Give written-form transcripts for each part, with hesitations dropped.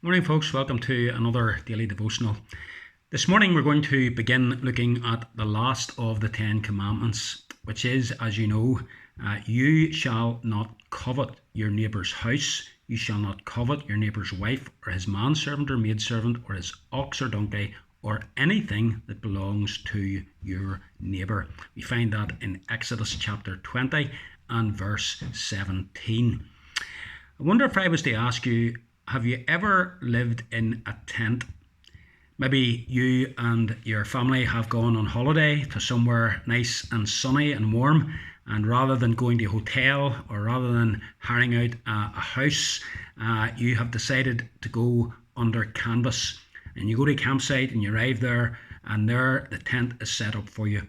Morning, folks. Welcome to another daily devotional. This morning, we're going to begin looking at the last of the 10 Commandments, which is, as you know, you shall not covet your neighbour's house. You shall not covet your neighbour's wife, or his manservant or maidservant, or his ox or donkey, or anything that belongs to your neighbour. We find that in Exodus chapter 20 and verse 17. I wonder if I was to ask you, have you ever lived in a tent? Maybe you and your family have gone on holiday to somewhere nice and sunny and warm, and rather than going to a hotel or rather than hiring out a house, you have decided to go under canvas. And you go to a campsite and you arrive there, and there the tent is set up for you,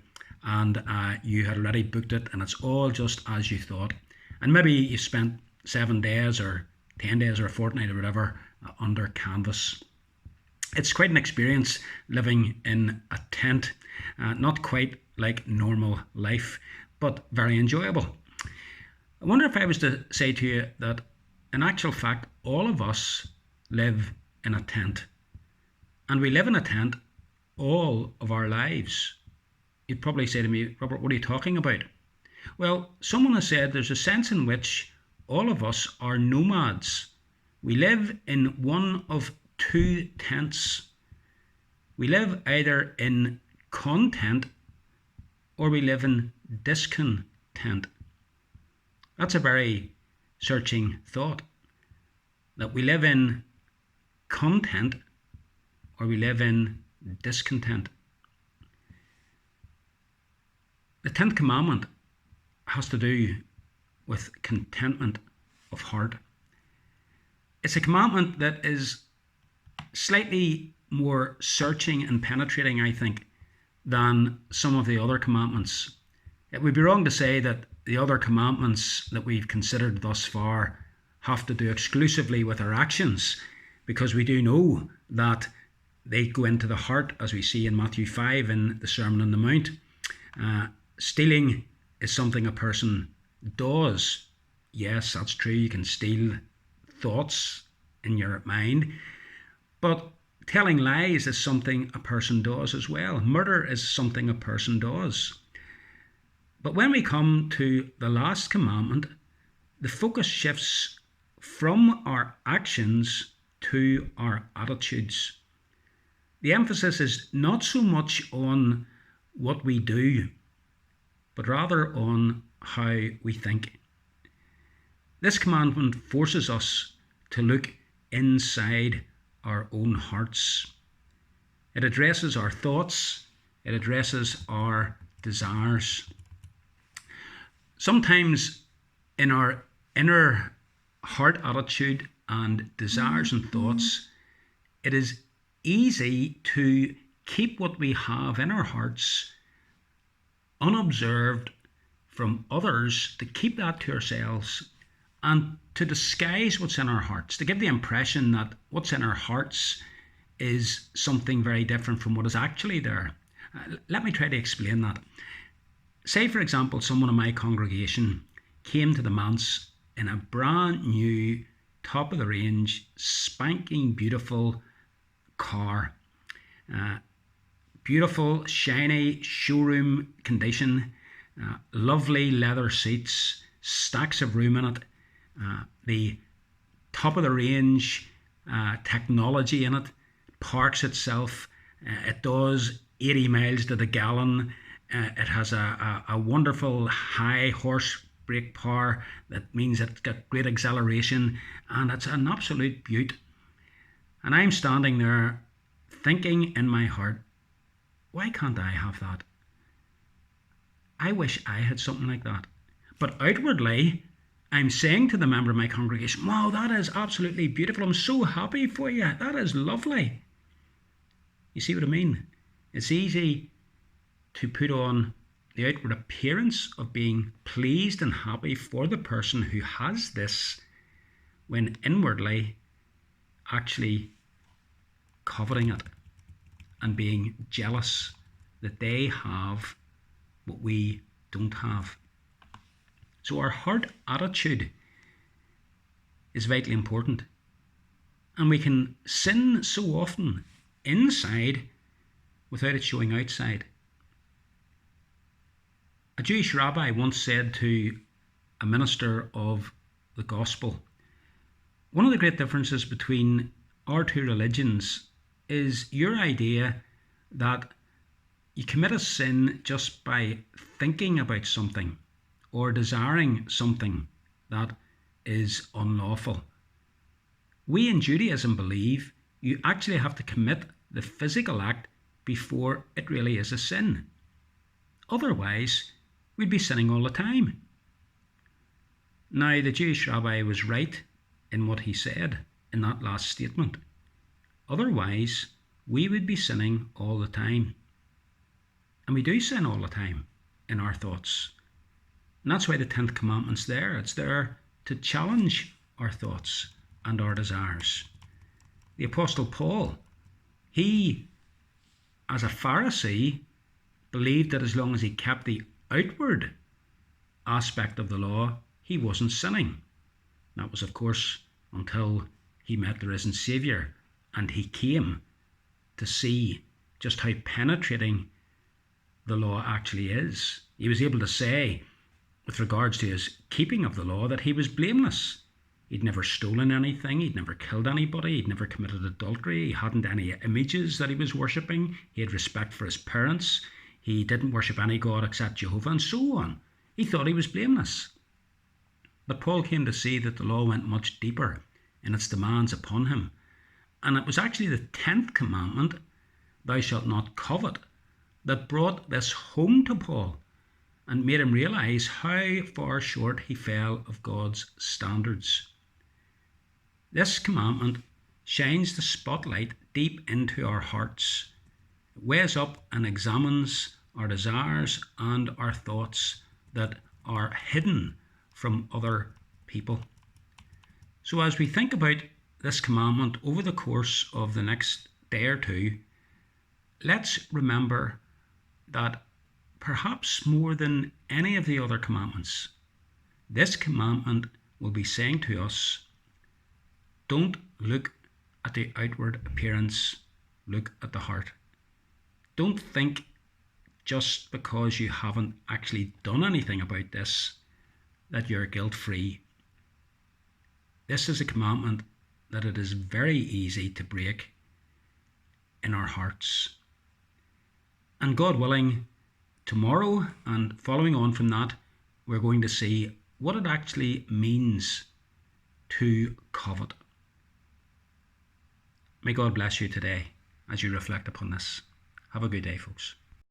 and you had already booked it, and it's all just as you thought. And maybe you spent 7 days or 10 days or a fortnight or whatever under canvas. It's quite an experience living in a tent, not quite like normal life, but very enjoyable. I wonder if I was to say to you that in actual fact all of us live in a tent, and we live in a tent all of our lives. You'd probably say to me, Robert, what are you talking about? Well, someone has said there's a sense in which all of us are nomads. We live in one of two tents. We live either in content or we live in discontent. That's a very searching thought, that we live in content or we live in discontent. The 10th commandment has to do with contentment of heart. It's a commandment that is slightly more searching and penetrating, I think, than some of the other commandments. It would be wrong to say that the other commandments that we've considered thus far have to do exclusively with our actions, because we do know that they go into the heart, as we see in Matthew 5 in the Sermon on the Mount. Stealing is something a person does. Yes, that's true. You can steal thoughts in your mind, but telling lies is something a person does as well. Murder is something a person does. But when we come to the last commandment, the focus shifts from our actions to our attitudes. The emphasis is not so much on what we do, but rather on how we think. This commandment forces us to look inside our own hearts. It addresses our thoughts. It addresses our desires. Sometimes in our inner heart attitude and desires and thoughts, it is easy to keep what we have in our hearts unobserved from others, to keep that to ourselves and to disguise what's in our hearts, to give the impression that what's in our hearts is something very different from what is actually there. Let me try to explain that. Say, for example, someone in my congregation came to the manse in a brand new, top of the range, spanking beautiful car. Beautiful, shiny, showroom condition, lovely leather seats, stacks of room in it, the top of the range technology in it, parks itself. It does 80 miles to the gallon. It has a wonderful high horse brake power that means it's got great acceleration, and it's an absolute beaut. And I'm standing there thinking in my heart, why can't I have that? I wish I had something like that. But outwardly, I'm saying to the member of my congregation, wow, that is absolutely beautiful. I'm so happy for you. That is lovely. You see what I mean? It's easy to put on the outward appearance of being pleased and happy for the person who has this, when inwardly actually coveting it and being jealous that they have what we don't have. So our heart attitude is vitally important. And we can sin so often inside without it showing outside. A Jewish rabbi once said to a minister of the gospel, one of the great differences between our two religions is your idea that you commit a sin just by thinking about something or desiring something that is unlawful. We in Judaism believe you actually have to commit the physical act before it really is a sin. Otherwise, we'd be sinning all the time. Now, the Jewish rabbi was right in what he said in that last statement. Otherwise, we would be sinning all the time. And we do sin all the time in our thoughts. And that's why the 10th commandment's there. It's there to challenge our thoughts and our desires. The Apostle Paul, he, as a Pharisee, believed that as long as he kept the outward aspect of the law, he wasn't sinning. That was, of course, until he met the risen Saviour and he came to see just how penetrating the law actually is. He was able to say, with regards to his keeping of the law, that he was blameless. He'd never stolen anything, he'd never killed anybody, he'd never committed adultery, he hadn't any images that he was worshipping, he had respect for his parents, he didn't worship any god except Jehovah, and so on. He thought he was blameless. But Paul came to see that the law went much deeper in its demands upon him. And it was actually the 10th commandment, thou shalt not covet, that brought this home to Paul and made him realise how far short he fell of God's standards. This commandment shines the spotlight deep into our hearts. It weighs up and examines our desires and our thoughts that are hidden from other people. So as we think about this commandment over the course of the next day or two, let's remember that perhaps more than any of the other commandments, this commandment will be saying to us, don't look at the outward appearance, look at the heart. Don't think just because you haven't actually done anything about this that you're guilt-free. This is a commandment that it is very easy to break in our hearts. And God willing, tomorrow and following on from that, we're going to see what it actually means to covet. May God bless you today as you reflect upon this. Have a good day, folks.